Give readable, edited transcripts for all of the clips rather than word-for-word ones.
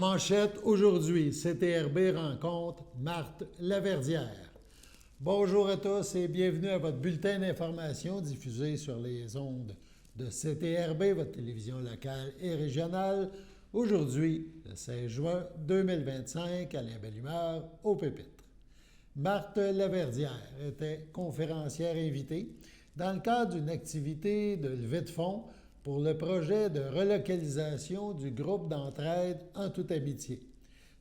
manchette aujourd'hui, CTRB rencontre Marthe Laverdière. Bonjour à tous et bienvenue à votre bulletin d'information diffusé sur les ondes de CTRB, votre télévision locale et régionale. Aujourd'hui, le 16 juin 2025, à la belle humeur, au Pépitre. Marthe Laverdière était conférencière invitée dans le cadre d'une activité de levée de fonds pour le projet de relocalisation du groupe d'entraide En toute amitié.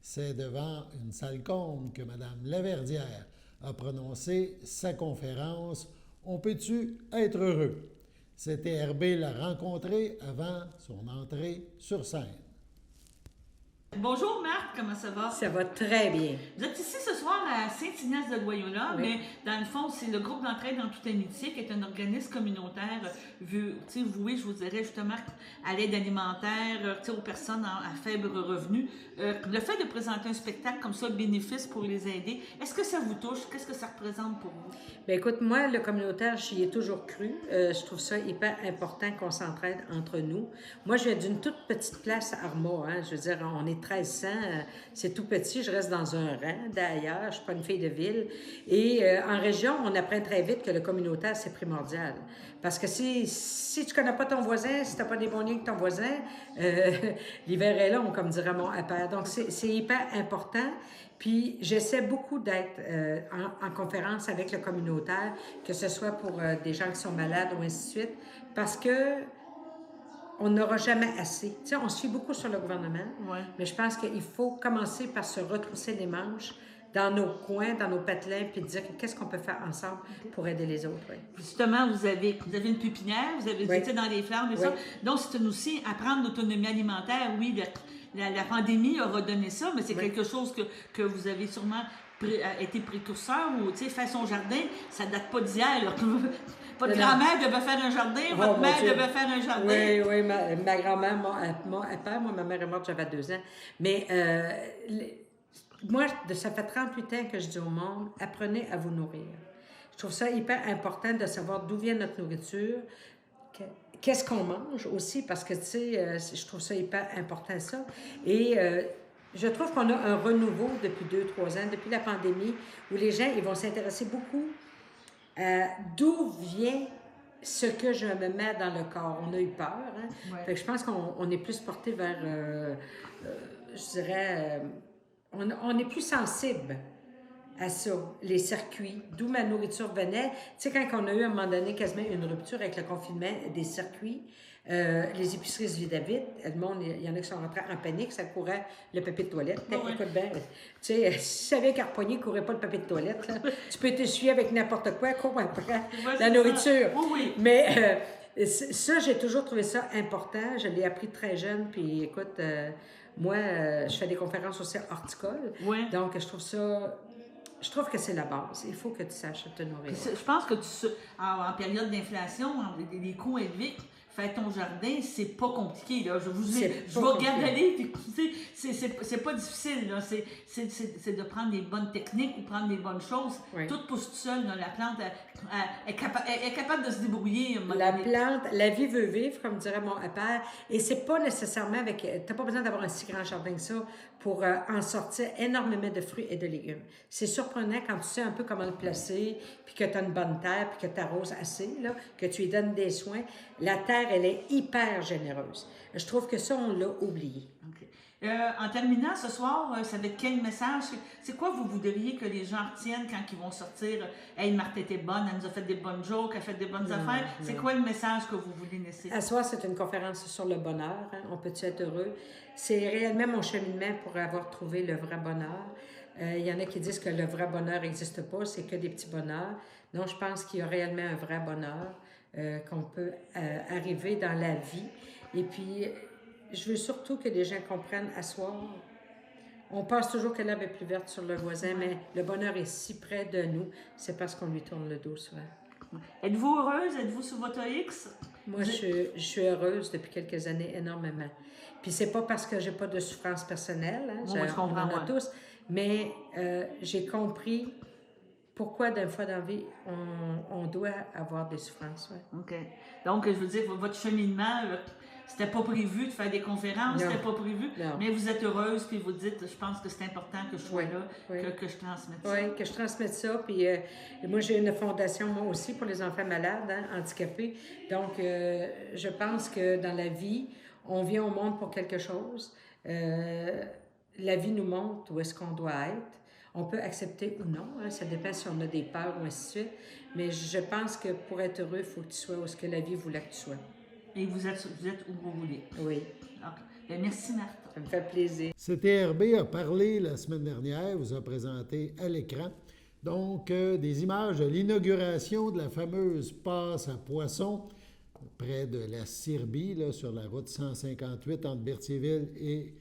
C'est devant une salle comble que Mme Laverdière a prononcé sa conférence « On peut-tu être heureux ?» CTRB l'a rencontré avant son entrée sur scène. Bonjour Marc, comment ça va? Ça va très bien. Vous êtes ici ce soir à Saint-Ignace-de-Loyola, Oui. mais dans le fond, c'est le groupe d'entraide en toute amitié qui est un organisme communautaire voué, je vous dirais justement, à l'aide alimentaire, aux personnes à faible revenu. Le fait de présenter un spectacle comme ça, bénéfice pour les aider, est-ce que ça vous touche? Qu'est-ce que ça représente pour vous? Bien, écoute, moi, le communautaire, j'y ai toujours cru. Je trouve ça hyper important qu'on s'entraide entre nous. Moi, je viens d'une toute petite place à Armagh, hein. Je veux dire, on est 1300, c'est tout petit, je reste dans un rang. D'ailleurs, je ne suis pas une fille de ville. Et en région, on apprend très vite que le communautaire, c'est primordial. Parce que si tu ne connais pas ton voisin, si tu n'as pas des bons liens avec ton voisin, l'hiver est long, comme dirait mon père. Donc, c'est hyper important. Puis, j'essaie beaucoup d'être en conférence avec le communautaire, que ce soit pour des gens qui sont malades ou ainsi de suite, parce que on n'aura jamais assez. Tu sais, on se fie beaucoup sur le gouvernement, mais je pense qu'il faut commencer par se retrousser les manches dans nos coins, dans nos patelins, puis dire qu'est-ce qu'on peut faire ensemble pour aider les autres. Oui. Justement, vous avez une pépinière, vous étiez dans les fleurs, ça. Donc, c'est aussi apprendre l'autonomie alimentaire. Oui, la pandémie aura donné ça, mais c'est quelque chose que vous avez sûrement été précurseur ou, tu sais, faire son jardin, ça date pas d'hier. Votre grand-mère devait faire un jardin, votre mère devait faire un jardin. Oui, ma grand-mère, mon père, moi, ma mère est morte, j'avais 2 ans. Mais moi, ça fait 38 ans que je dis au monde, apprenez à vous nourrir. Je trouve ça hyper important de savoir d'où vient notre nourriture, qu'est-ce qu'on mange aussi, parce que, tu sais, je trouve ça hyper important, ça. Et je trouve qu'on a un renouveau depuis 2-3 ans, depuis la pandémie, où les gens, ils vont s'intéresser beaucoup à d'où vient ce que je me mets dans le corps. On a eu peur, hein? Ouais. Fait que je pense qu'on est plus porté vers, je dirais, on est plus sensible à ça, les circuits, d'où ma nourriture venait. Tu sais, quand on a eu à un moment donné quasiment une rupture avec le confinement des circuits, les épiceries se vidaient vite, le monde, il y en a qui sont rentrés en panique, ça courait le papier de toilette. Écoute bien, tu sais, si tu savais qu'à Repoigny, il ne courait pas le papier de toilette, là, tu peux t'essuyer avec n'importe quoi, cours après la nourriture. Oui. Mais ça, j'ai toujours trouvé ça important, je l'ai appris très jeune, puis écoute, moi, je fais des conférences aussi horticoles, donc je trouve que c'est la base. Il faut que tu saches te nourrir. Je pense que en période d'inflation, les coûts élevés, faire ton jardin, c'est pas compliqué. Là. Je vais regarder, puis c'est pas difficile. Là. C'est de prendre des bonnes techniques ou prendre des bonnes choses. Oui. Tout pousse tout seul. Là. La plante est capable de se débrouiller. La plante, la vie veut vivre, comme dirait mon père. Et c'est pas nécessairement avec... T'as pas besoin d'avoir un si grand jardin que ça pour en sortir énormément de fruits et de légumes. C'est surprenant quand tu sais un peu comment le placer, puis que tu as une bonne terre, puis que tu arroses assez, là, que tu lui donnes des soins. La terre, elle est hyper généreuse. Je trouve que ça, on l'a oublié. Okay. En terminant ce soir, ça va être quel message? C'est quoi vous voudriez que les gens retiennent quand ils vont sortir? Hey, Marthe était bonne, elle nous a fait des bonnes jokes, elle a fait des bonnes affaires. C'est quoi le message que vous voulez laisser? À soir, c'est une conférence sur le bonheur. Hein? On peut-tu être heureux? C'est réellement mon cheminement pour avoir trouvé le vrai bonheur. Il y en a qui disent que le vrai bonheur n'existe pas, c'est que des petits bonheurs. Non, je pense qu'il y a réellement un vrai bonheur qu'on peut arriver dans la vie. Et puis, je veux surtout que les gens comprennent à soir. On pense toujours que l'herbe est plus verte sur le voisin, mais le bonheur est si près de nous, c'est parce qu'on lui tourne le dos souvent. Êtes-vous heureuse? Êtes-vous sur votre X? Moi, je suis heureuse depuis quelques années, énormément. Puis c'est pas parce que j'ai pas de souffrance personnelle, hein, je comprends, on en a tous, mais j'ai compris pourquoi d'une fois dans la vie on doit avoir des souffrances. Ouais. OK. Donc, je veux dire, votre cheminement, c'était pas prévu de faire des conférences, c'était pas prévu, mais vous êtes heureuse, puis vous dites, je pense que c'est important que je sois là, que je transmette ça. Oui, que je transmette ça. Puis moi, j'ai une fondation, moi aussi, pour les enfants malades, handicapés. Donc, je pense que dans la vie, on vient au monde pour quelque chose. La vie nous montre où est-ce qu'on doit être. On peut accepter ou non, ça dépend si on a des peurs ou ainsi de suite. Mais je pense que pour être heureux, il faut que tu sois où est-ce que la vie voulait que tu sois. Et vous êtes où vous voulez. Oui. Donc, bien, merci Marthe. Ça me fait plaisir. CTRB a parlé la semaine dernière, vous a présenté à l'écran, donc des images de l'inauguration de la fameuse passe à poissons près de la Sirbie, là, sur la route 158 entre Berthierville et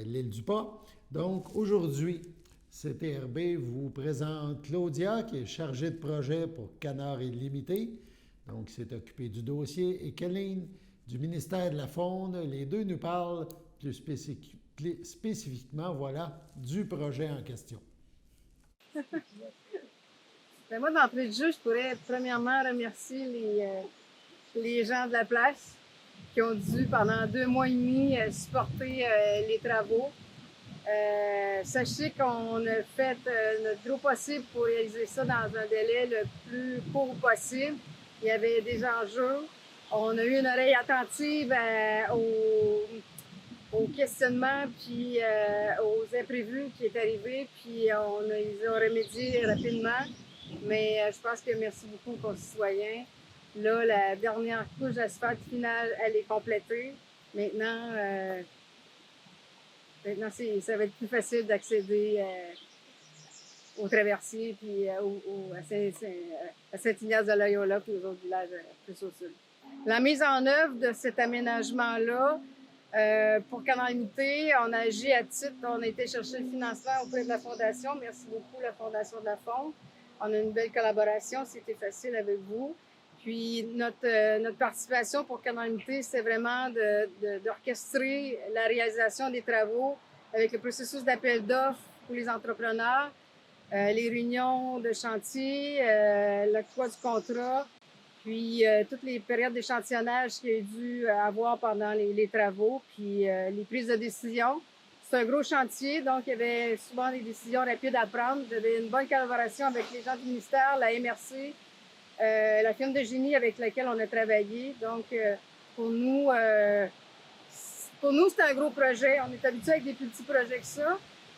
l'île du Pas. Donc aujourd'hui, CTRB vous présente Claudia, qui est chargée de projet pour Canard Illimité, donc qui s'est occupée du dossier, et Colleen du ministère de la Faune. Les deux nous parlent plus spécifiquement, voilà, du projet en question. Ben moi, d'entrée de jeu, je pourrais premièrement remercier les gens de la place qui ont dû, pendant 2 mois et demi, supporter les travaux. Sachez qu'on a fait notre gros possible pour réaliser ça dans un délai le plus court possible. Il y avait des enjeux. On a eu une oreille attentive aux questionnements puis aux imprévus qui est arrivé, puis ils ont remédié rapidement. Mais je pense que merci beaucoup aux concitoyens. Là, la dernière couche d'asphalte finale, elle est complétée. Maintenant, ça va être plus facile d'accéder aux traversiers puis à Saint-Ignace-de-Loyola puis aux autres villages plus au sud. La mise en œuvre de cet aménagement-là, pour Canard Illimité, on a agi à titre, on a été chercher le financement auprès de la Fondation. Merci beaucoup, la Fondation de la Faune. On a une belle collaboration, c'était facile avec vous. Puis notre participation pour Canard Illimité, c'est vraiment d'orchestrer la réalisation des travaux avec le processus d'appel d'offres pour les entrepreneurs, les réunions de chantier, l'octroi du contrat, puis toutes les périodes d'échantillonnage qu'il y a dû avoir pendant les travaux, puis les prises de décision. C'est un gros chantier, donc il y avait souvent des décisions rapides à prendre. Il y avait une bonne collaboration avec les gens du ministère, la MRC, la firme de génie avec laquelle on a travaillé. Donc, pour nous, c'est un gros projet. On est habitué avec des plus petits projets que ça,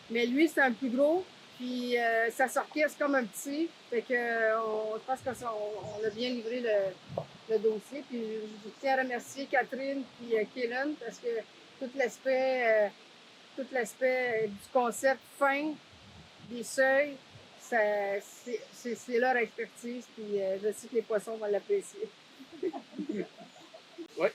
mais lui, c'est un plus gros. Puis, ça s'orchestre comme un petit. Fait que, je pense qu'on a bien livré le dossier. Puis, je tiens à remercier Catherine et Kellen parce que tout l'aspect du concept fin, des seuils, c'est leur expertise, puis je sais que les poissons vont l'apprécier. Oui,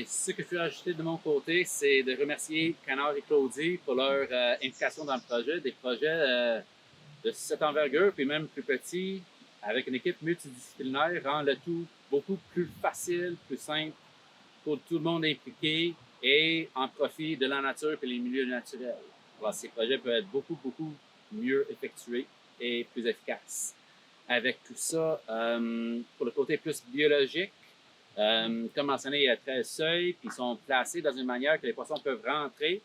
ce que je peux ajouter de mon côté, c'est de remercier Canard et Claudie pour leur implication dans le projet, des projets de cette envergure, puis même plus petits, avec une équipe multidisciplinaire, rend le tout beaucoup plus facile, plus simple pour tout le monde impliqué et en profit de la nature et les milieux naturels. Alors, ces projets peuvent être beaucoup mieux effectués et plus efficaces. Avec tout ça, pour le côté plus biologique, comme mentionné, il y a 13 seuils qui sont placés dans une manière que les poissons peuvent rentrer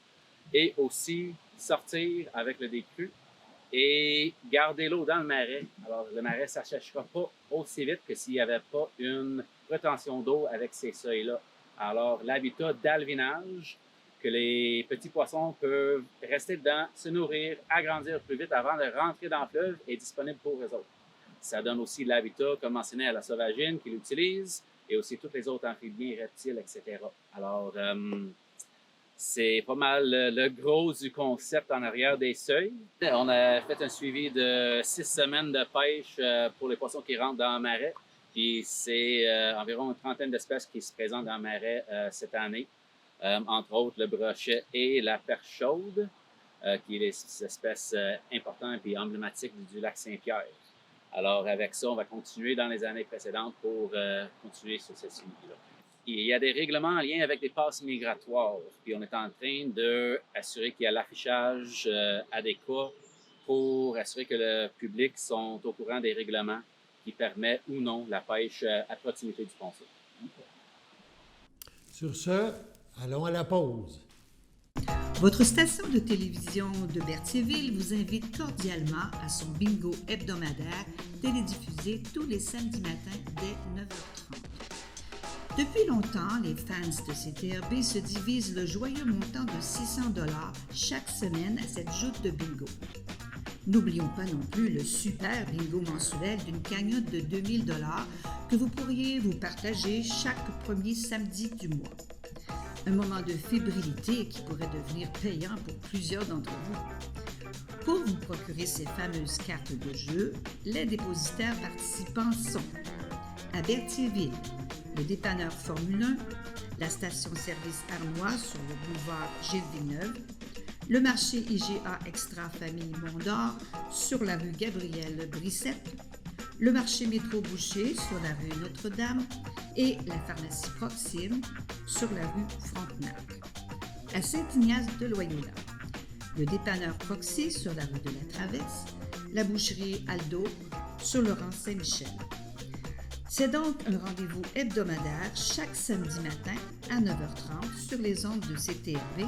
et aussi sortir avec le décrue et garder l'eau dans le marais. Alors, le marais ne s'assèchera pas aussi vite que s'il n'y avait pas une rétention d'eau avec ces seuils-là. Alors, l'habitat d'alvinage, que les petits poissons peuvent rester dedans, se nourrir, agrandir plus vite avant de rentrer dans le fleuve, est disponible pour eux autres. Ça donne aussi l'habitat, comme mentionné, à la sauvagine qui l'utilise, et aussi tous les autres amphibiens, reptiles, etc. Alors, c'est pas mal le gros du concept en arrière des seuils. On a fait un suivi de 6 semaines de pêche pour les poissons qui rentrent dans le marais. Puis c'est environ une trentaine d'espèces qui se présentent dans le marais cette année. Entre autres, le brochet et la perche chaude, qui est des espèces importantes et emblématiques du lac Saint-Pierre. Alors, avec ça, on va continuer dans les années précédentes pour continuer sur cette suivi-là. Il y a des règlements en lien avec des passes migratoires. Puis on est en train d'assurer qu'il y a l'affichage adéquat pour assurer que le public sont au courant des règlements qui permettent ou non la pêche à proximité du ponceau. Sur ce, allons à la pause. Votre station de télévision de Berthierville vous invite cordialement à son bingo hebdomadaire télédiffusé tous les samedis matins dès 9h30. Depuis longtemps, les fans de CTRB se divisent le joyeux montant de 600 $ chaque semaine à cette joute de bingo. N'oublions pas non plus le super bingo mensuel d'une cagnotte de 2000 $ que vous pourriez vous partager chaque premier samedi du mois. Un moment de fébrilité qui pourrait devenir payant pour plusieurs d'entre vous. Pour vous procurer ces fameuses cartes de jeu, les dépositaires participants sont à Berthierville, le dépanneur Formule 1, la station-service Armois sur le boulevard Gilles-Villeneuve, le marché IGA Extra Famille Mont-d'Or sur la rue Gabrielle-Brissette, le marché Métro Boucher sur la rue Notre-Dame et la pharmacie Proxime sur la rue Frontenac. À Saint-Ignace de Loyola, le dépanneur Proxy sur la rue de la Traverse, la boucherie Aldo sur le rang Saint-Michel. C'est donc un rendez-vous hebdomadaire chaque samedi matin à 9h30 sur les ondes de CTRB,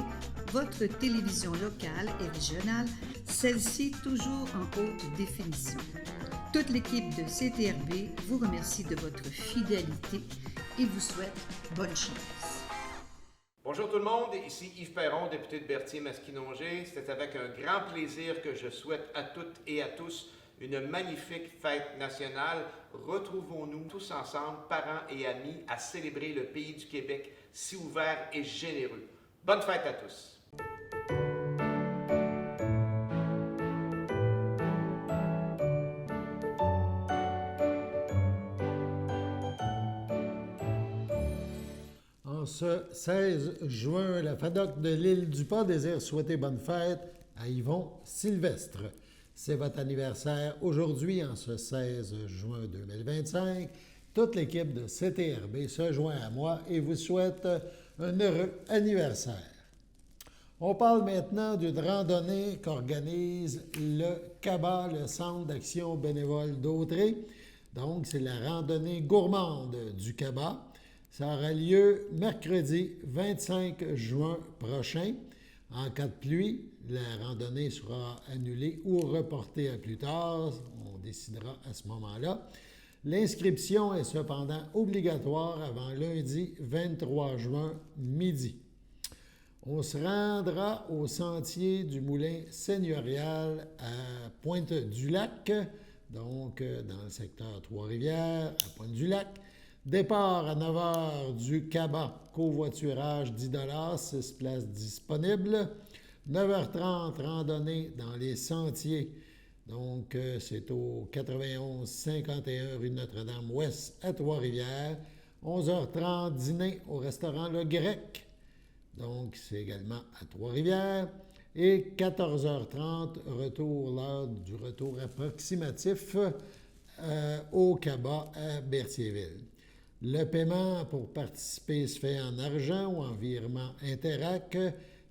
votre télévision locale et régionale, celle-ci toujours en haute définition. Toute l'équipe de CTRB vous remercie de votre fidélité et vous souhaite bonne chance. Bonjour tout le monde, ici Yves Perron, député de Berthier-Masquinongé. C'est avec un grand plaisir que je souhaite à toutes et à tous une magnifique fête nationale. Retrouvons-nous tous ensemble, parents et amis, à célébrer le pays du Québec si ouvert et généreux. Bonne fête à tous! En ce 16 juin, la FADOC de l'Île-du-Pas désire souhaiter bonne fête à Yvon Sylvestre. C'est votre anniversaire aujourd'hui, en ce 16 juin 2025. Toute l'équipe de CTRB se joint à moi et vous souhaite un heureux anniversaire. On parle maintenant d'une randonnée qu'organise le CABA, le Centre d'action bénévole d'Autrey. Donc, c'est la randonnée gourmande du CABA. Ça aura lieu mercredi 25 juin prochain. En cas de pluie, la randonnée sera annulée ou reportée à plus tard. On décidera à ce moment-là. L'inscription est cependant obligatoire avant lundi 23 juin midi. On se rendra au sentier du Moulin seigneurial à Pointe-du-Lac, donc dans le secteur Trois-Rivières, à Pointe-du-Lac. Départ à 9h du CABA, covoiturage 10 $, 6 places disponibles. 9h30, randonnée dans les sentiers. Donc, c'est au 91-51 rue Notre-Dame-Ouest à Trois-Rivières. 11h30, dîner au restaurant Le Grec. Donc, c'est également à Trois-Rivières. Et 14h30, l'heure du retour approximatif au CABA à Berthierville. Le paiement pour participer se fait en argent ou en virement Interac.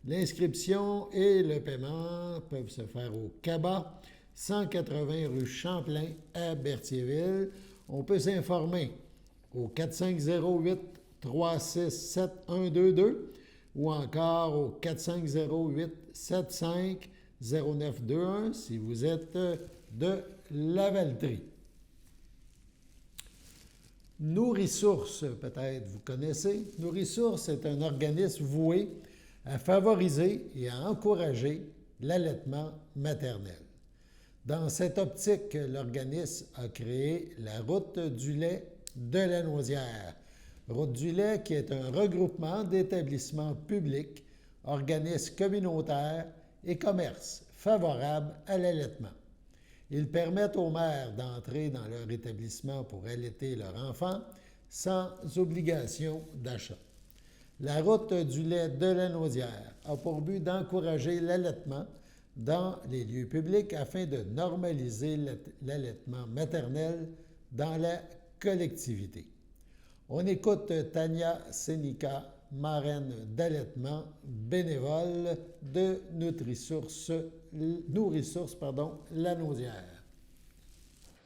L'inscription et le paiement peuvent se faire au CABA, 180 rue Champlain à Berthierville. On peut s'informer au 4508-367-122 ou encore au 4508-750921 si vous êtes de Lavaltrie. Nourrisource, peut-être vous connaissez. Nourrisource est un organisme voué à favoriser et à encourager l'allaitement maternel. Dans cette optique, l'organisme a créé la Route du lait de la Naudière. Route du lait qui est un regroupement d'établissements publics, organismes communautaires et commerces favorables à l'allaitement. Ils permettent aux mères d'entrer dans leur établissement pour allaiter leur enfant sans obligation d'achat. La Route du lait de la Naudière a pour but d'encourager l'allaitement dans les lieux publics afin de normaliser l'allaitement maternel dans la collectivité. On écoute Tania Senica, marraine d'allaitement bénévole de Nourrisource Lanaudière.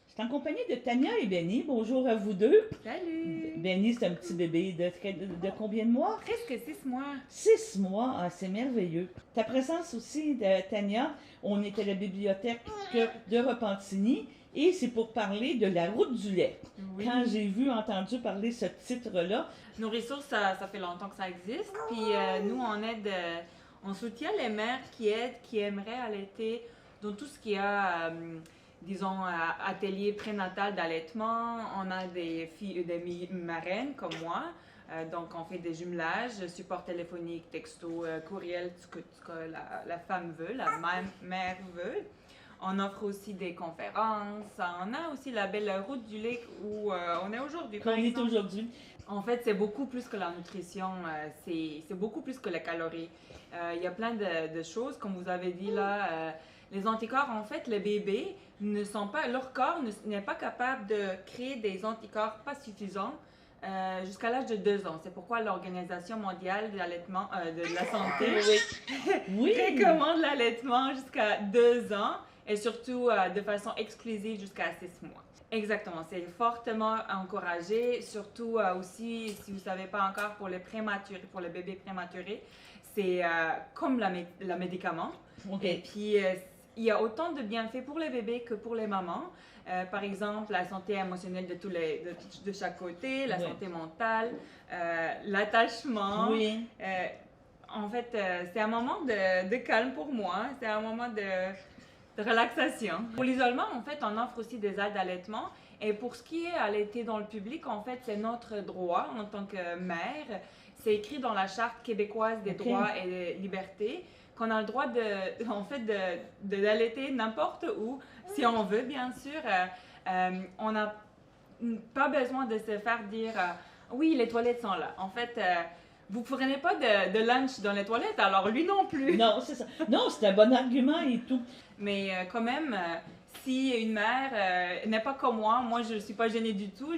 Je suis en compagnie de Tania et Benny. Bonjour à vous deux. Salut! Benny, c'est un petit bébé de combien de mois? Presque 6 mois. 6 mois, ah, c'est merveilleux. Ta présence aussi, Tania, on est à la bibliothèque de Repentigny et c'est pour parler de la route du lait. Oui. Quand j'ai entendu parler ce titre-là, Nourrisource, ça fait longtemps que ça existe. Puis nous, on soutient les mères qui aimeraient allaiter dans tout ce qui a, disons, atelier prénatal d'allaitement. On a des marraines comme moi. Donc, on fait des jumelages, support téléphonique, texto, courriel, ce que la femme veut, la mère veut. On offre aussi des conférences. On a aussi la belle route du lait où on est aujourd'hui. En fait, c'est beaucoup plus que la nutrition. C'est beaucoup plus que les calories. Il y a plein de choses, comme vous avez dit là. Les anticorps, en fait, les bébés leur corps n'est pas capable de créer des anticorps pas suffisants jusqu'à l'âge de 2 ans. C'est pourquoi l'Organisation mondiale de l'allaitement, de la santé recommande l'allaitement jusqu'à 2 ans et surtout de façon exclusive jusqu'à 6 mois. Exactement, c'est fortement encouragé, surtout aussi, si vous ne savez pas encore, pour les bébés prématurés, c'est comme le médicament. Okay. Et puis, il y a autant de bienfaits pour les bébés que pour les mamans. Par exemple, la santé émotionnelle de chaque côté, la santé mentale, l'attachement. Oui. En fait, c'est un moment de calme pour moi, c'est un moment de relaxation. Pour l'isolement, en fait, on offre aussi des aides d'allaitement. Et pour ce qui est allaiter dans le public, en fait, c'est notre droit en tant que mère. C'est écrit dans la Charte québécoise des droits et des libertés qu'on a le droit d'allaiter n'importe où, si on veut, bien sûr. On n'a pas besoin de se faire dire oui, les toilettes sont là. En fait, vous ne prenez pas de lunch dans les toilettes, alors lui non plus. Non, c'est ça. Non, c'est un bon argument et tout. Mais quand même, si une mère n'est pas comme moi je ne suis pas gênée du tout,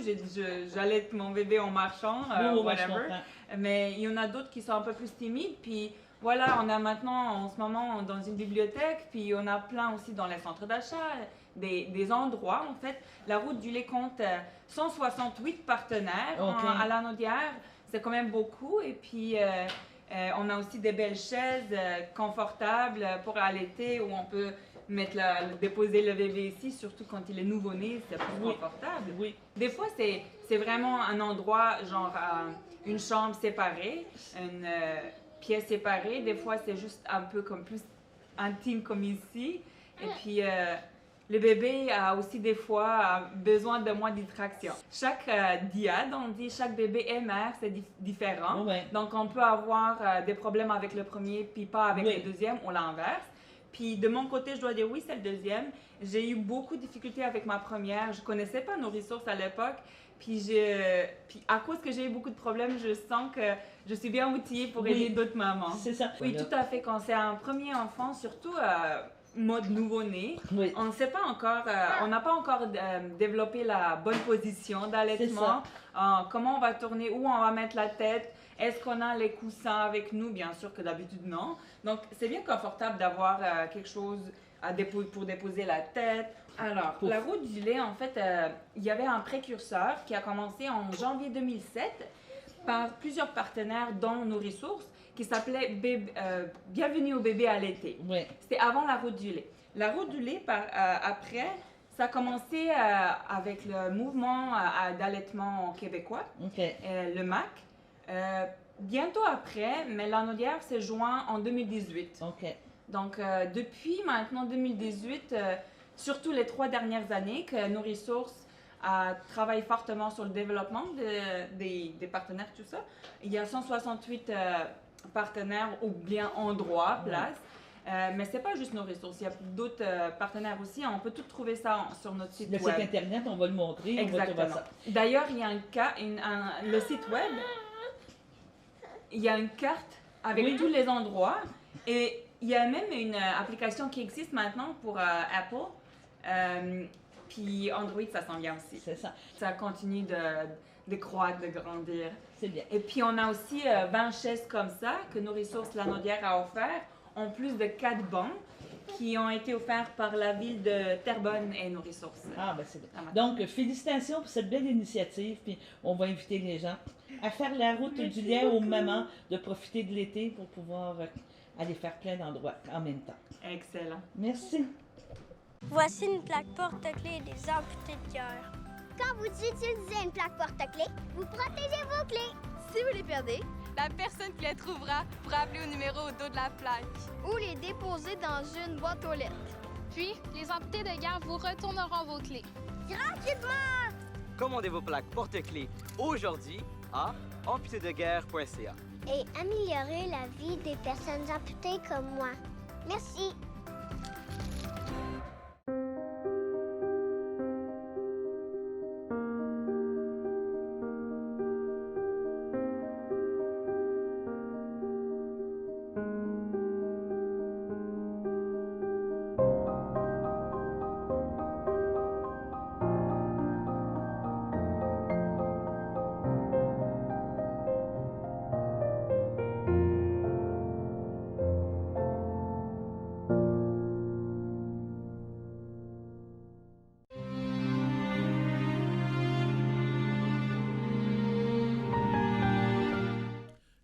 j'allaite mon bébé en marchant, whatever. Mais il y en a d'autres qui sont un peu plus timides, puis voilà, on a maintenant en ce moment dans une bibliothèque, puis on a plein aussi dans les centres d'achat, des endroits. En fait, la route du lait compte 168 partenaires à la Lanaudière. C'est quand même beaucoup. Et puis, on a aussi des belles chaises confortables pour allaiter où on peut déposer le bébé ici, surtout quand il est nouveau-né, c'est plus confortable. Oui. Des fois, c'est vraiment un endroit, genre une chambre séparée, une pièce séparée. Des fois, c'est juste un peu comme plus intime comme ici. Et puis, le bébé a aussi des fois besoin de moins de distraction. Chaque diade, on dit chaque bébé et mère, c'est différent. Donc, on peut avoir des problèmes avec le premier, puis pas avec le deuxième, ou l'inverse. Puis, de mon côté, je dois dire oui, c'est le deuxième. J'ai eu beaucoup de difficultés avec ma première. Je connaissais pas Nourrisource à l'époque. Puis à cause que j'ai eu beaucoup de problèmes, je sens que je suis bien outillée pour aider d'autres mamans. C'est ça. Oui, tout à fait. Quand c'est un premier enfant, surtout mode nouveau-né, on ne sait pas encore, on n'a pas encore développé la bonne position d'allaitement. Comment on va tourner, où on va mettre la tête. Est-ce qu'on a les coussins avec nous? Bien sûr que d'habitude, non. Donc, c'est bien confortable d'avoir quelque chose pour déposer la tête. Alors, la route du lait, en fait, il y avait un précurseur qui a commencé en janvier 2007 par plusieurs partenaires, dont Nourrisource, qui s'appelait Bienvenue au bébé allaité. C'était avant la route du lait. La route du lait, après, ça a commencé avec le mouvement d'allaitement québécois, le MAC. Bientôt après, mais la Lanaudière s'est joint en 2018. Donc, depuis maintenant 2018, surtout les 3 dernières années, que Nourrisource travaille fortement sur le développement des partenaires, tout ça. Il y a 168 partenaires ou bien endroits, places. Mais ce n'est pas juste Nourrisource, il y a d'autres partenaires aussi. On peut tout trouver ça sur notre site web. Le site Internet, on va le montrer. Exactement. On va ça. D'ailleurs, il y a le site web, il y a une carte avec tous les endroits. Et il y a même une application qui existe maintenant pour Apple. Puis Android, ça s'en vient aussi. C'est ça. Ça continue de croître, de grandir. C'est bien. Et puis, on a aussi 20 chaises comme ça que nos ressources Lanaudière a offert, en plus de 4 bancs qui ont été offerts par la ville de Terrebonne et nos ressources. Ah, ben c'est bien. Donc, félicitations pour cette belle initiative. Puis, on va inviter les gens à faire la route du lait aux mamans, de profiter de l'été pour pouvoir aller faire plein d'endroits en même temps. Excellent. Merci. Voici une plaque porte-clés des amputés de cœur. Quand vous utilisez une plaque porte-clés, vous protégez vos clés. Si vous les perdez, la personne qui les trouvera pourra appeler au numéro au dos de la plaque. Ou les déposer dans une boîte aux lettres. Puis, les amputés de guerre vous retourneront vos clés. Gratuitement! Commandez vos plaques porte-clés aujourd'hui à amputédeguerre.ca. Et améliorer la vie des personnes amputées comme moi. Merci.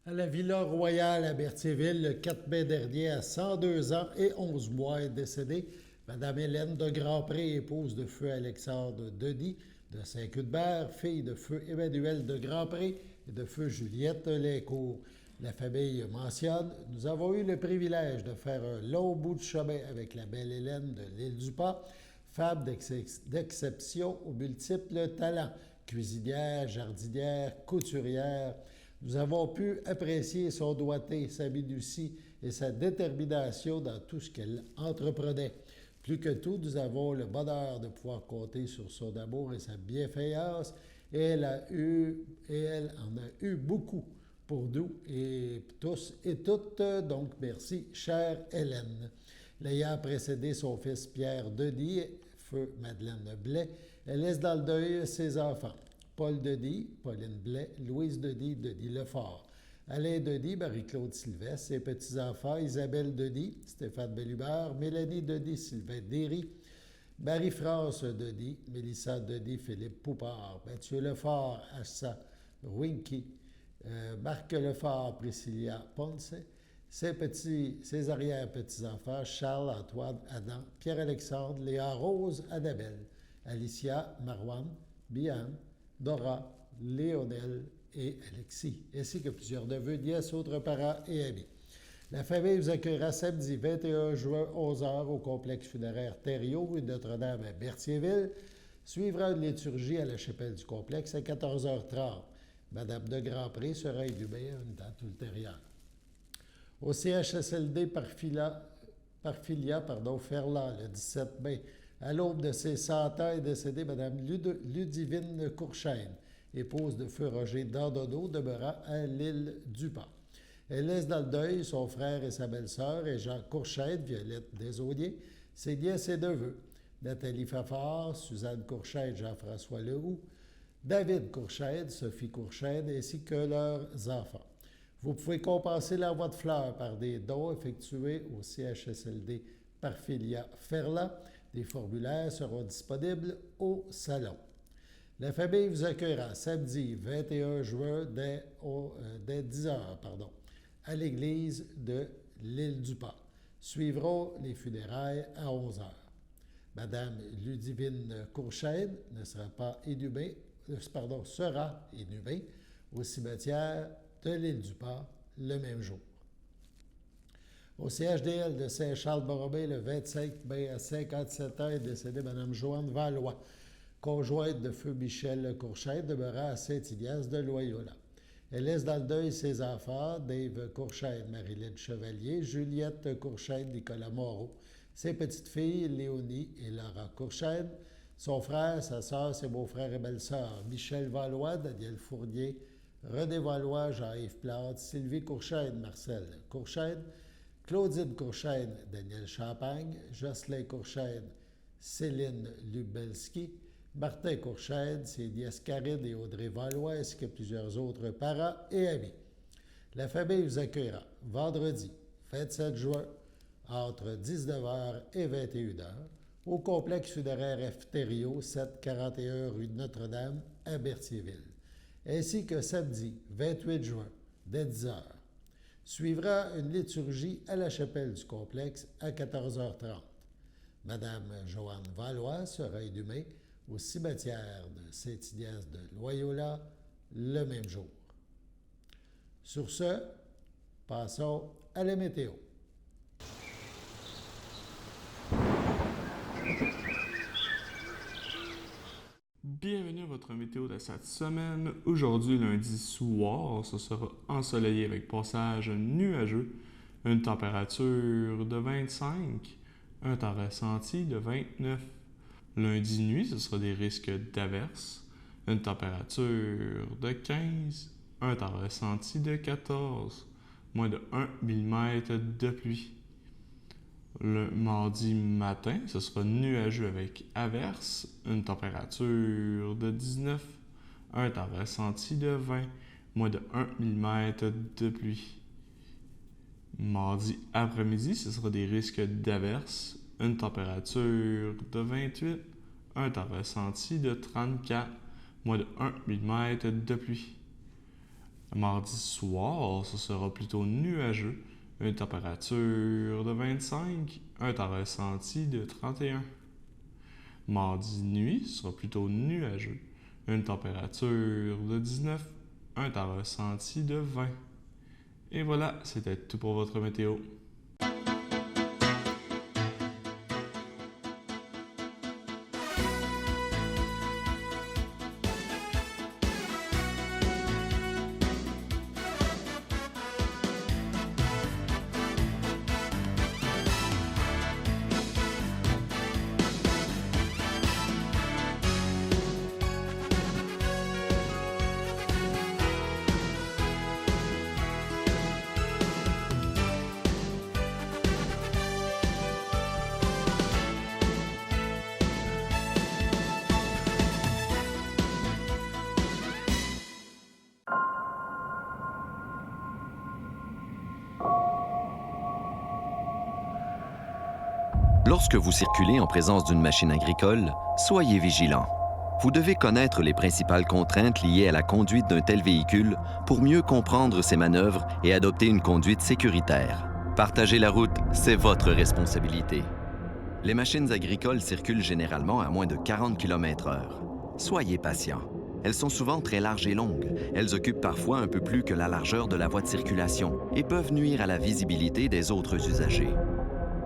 À la Villa Royale à Berthierville, le 4 mai dernier, à 102 ans et 11 mois, est décédée Mme Hélène de Grandpré, épouse de feu Alexandre Denis de Saint-Cuthbert, fille de feu Emmanuel de Grandpré et de feu Juliette Lescours. La famille mentionne: « Nous avons eu le privilège de faire un long bout de chemin avec la belle Hélène de l'Île-du-Pas, femme d'exception aux multiples talents, cuisinière, jardinière, couturière. Nous avons pu apprécier son doigté, sa minutie et sa détermination dans tout ce qu'elle entreprenait. Plus que tout, nous avons le bonheur de pouvoir compter sur son amour et sa bienfaillance, et elle en a eu beaucoup pour nous et tous et toutes. Donc, merci, chère Hélène. » L'ayant précédé son fils Pierre Denis, feu Madeleine Blais, elle laisse dans le deuil ses enfants: Paul Denis, Pauline Blais, Louise Denis, Denis Lefort, Alain Denis, Marie-Claude Sylvestre, ses petits-enfants Isabelle Denis, Stéphane Bellumeur, Mélanie Denis, Sylvain Derry, Marie-France Denis, Mélissa Denis, Philippe Poupard, Mathieu Lefort, Assa Winky, Marc Lefort, Priscilla Ponce, ses arrière-petits-enfants Charles, Antoine, Adam, Pierre-Alexandre, Léa Rose, Annabelle, Alicia, Marouane, Biane, Dora, Léonel et Alexis, ainsi que plusieurs neveux, nièces, autres parents et amis. La famille vous accueillera samedi 21 juin, 11h, au complexe funéraire Thériault, rue Notre-Dame à Berthierville. Suivra une liturgie à la chapelle du complexe à 14h30. Madame de Grandpré sera inhumée à une date ultérieure. Au CHSLD Ferland, le 17 mai, à l'aube de ses 100 ans, est décédée Mme Ludivine Courchaine, épouse de feu Roger Dandonneau, demeurant à l'Île-du-Pas. Elle laisse dans le deuil son frère et sa belle-sœur, et Jean Courchaine, Violette Desaulniers, ses nièces et neveux, Nathalie Fafard, Suzanne Courchaine, Jean-François Lehoux, David Courchaine, Sophie Courchaine, ainsi que leurs enfants. Vous pouvez compenser l'envoi de fleurs par des dons effectués au CHSLD Parfilia Ferland. Des formulaires seront disponibles au salon. La famille vous accueillera samedi 21 juin dès 10h à l'église de l'Île-du-Pas. Suivront les funérailles à 11h. Madame Ludivine Courchaine sera inhumée au cimetière de l'Île-du-Pas le même jour. Au CHDL de Saint-Charles-Borromée, le 25 mai, à 57 ans, est décédée Mme Joanne Valois, conjointe de feu Michel Courchaine, demeurant à Saint-Ignace de Loyola. Elle laisse dans le deuil ses enfants, Dave Courchaine, Marilyn Chevalier, Juliette Courchaine, Nicolas Moreau, ses petites-filles, Léonie et Laura Courchaine, son frère, sa sœur, ses beaux-frères et belles-sœurs, Michel Valois, Daniel Fournier, René Valois, Jean-Yves Plante, Sylvie Courchaine, Marcel Courchaine, Claudine Courchaine, Daniel Champagne, Jocelyn Courchaine, Céline Lubelski, Martin Courchaide, c'est Diascaride et Audrey Valois, ainsi que plusieurs autres parents et amis. La famille vous accueillera vendredi, 27 juin, entre 19h et 21h, au complexe funéraire F-Thériault, 741 rue de Notre-Dame, à Berthierville, ainsi que samedi, 28 juin, dès 10h. Suivra une liturgie à la chapelle du complexe à 14h30. Madame Joanne Valois sera inhumée au cimetière de Saint-Ignace de Loyola le même jour. Sur ce, passons à la météo. Bienvenue à votre météo de cette semaine. Aujourd'hui, lundi soir, ce sera ensoleillé avec passage nuageux, une température de 25, un temps ressenti de 29. Lundi nuit, ce sera des risques d'averses, une température de 15, un temps ressenti de 14, moins de 1 mm de pluie. Le mardi matin, ce sera nuageux avec averses, une température de 19, un temps ressenti de 20, moins de 1 mm de pluie. Mardi après-midi, ce sera des risques d'averses, une température de 28, un temps ressenti de 34, moins de 1 mm de pluie. Mardi soir, ce sera plutôt nuageux, une température de 25, un temps ressenti de 31. Mardi nuit sera plutôt nuageux, une température de 19, un temps ressenti de 20. Et voilà, c'était tout pour votre météo. Lorsque vous circulez en présence d'une machine agricole, soyez vigilant. Vous devez connaître les principales contraintes liées à la conduite d'un tel véhicule pour mieux comprendre ses manœuvres et adopter une conduite sécuritaire. Partager la route, c'est votre responsabilité. Les machines agricoles circulent généralement à moins de 40 km/h. Soyez patient. Elles sont souvent très larges et longues. Elles occupent parfois un peu plus que la largeur de la voie de circulation et peuvent nuire à la visibilité des autres usagers.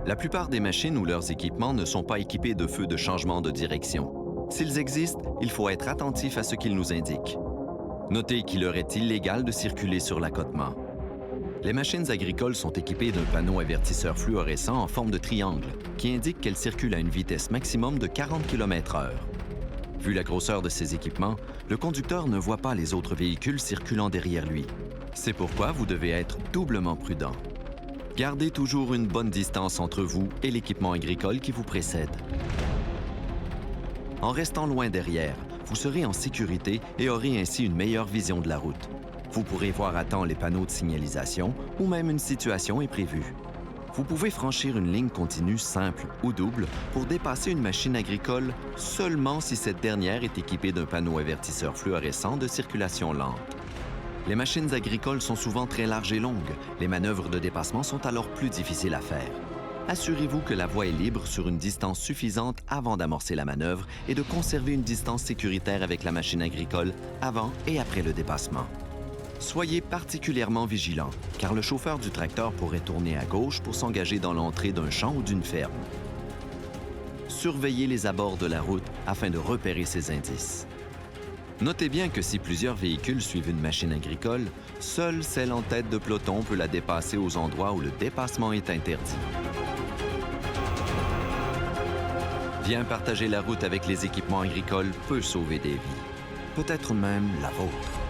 La plupart des machines ou leurs équipements ne sont pas équipés de feux de changement de direction. S'ils existent, il faut être attentif à ce qu'ils nous indiquent. Notez qu'il leur est illégal de circuler sur l'accotement. Les machines agricoles sont équipées d'un panneau avertisseur fluorescent en forme de triangle qui indique qu'elles circulent à une vitesse maximum de 40 km/h. Vu la grosseur de ces équipements, le conducteur ne voit pas les autres véhicules circulant derrière lui. C'est pourquoi vous devez être doublement prudent. Gardez toujours une bonne distance entre vous et l'équipement agricole qui vous précède. En restant loin derrière, vous serez en sécurité et aurez ainsi une meilleure vision de la route. Vous pourrez voir à temps les panneaux de signalisation ou même une situation imprévue. Vous pouvez franchir une ligne continue simple ou double pour dépasser une machine agricole seulement si cette dernière est équipée d'un panneau avertisseur fluorescent de circulation lente. Les machines agricoles sont souvent très larges et longues. Les manœuvres de dépassement sont alors plus difficiles à faire. Assurez-vous que la voie est libre sur une distance suffisante avant d'amorcer la manœuvre et de conserver une distance sécuritaire avec la machine agricole avant et après le dépassement. Soyez particulièrement vigilants, car le chauffeur du tracteur pourrait tourner à gauche pour s'engager dans l'entrée d'un champ ou d'une ferme. Surveillez les abords de la route afin de repérer ces indices. Notez bien que si plusieurs véhicules suivent une machine agricole, seule celle en tête de peloton peut la dépasser aux endroits où le dépassement est interdit. Bien partager la route avec les équipements agricoles peut sauver des vies, peut-être même la vôtre.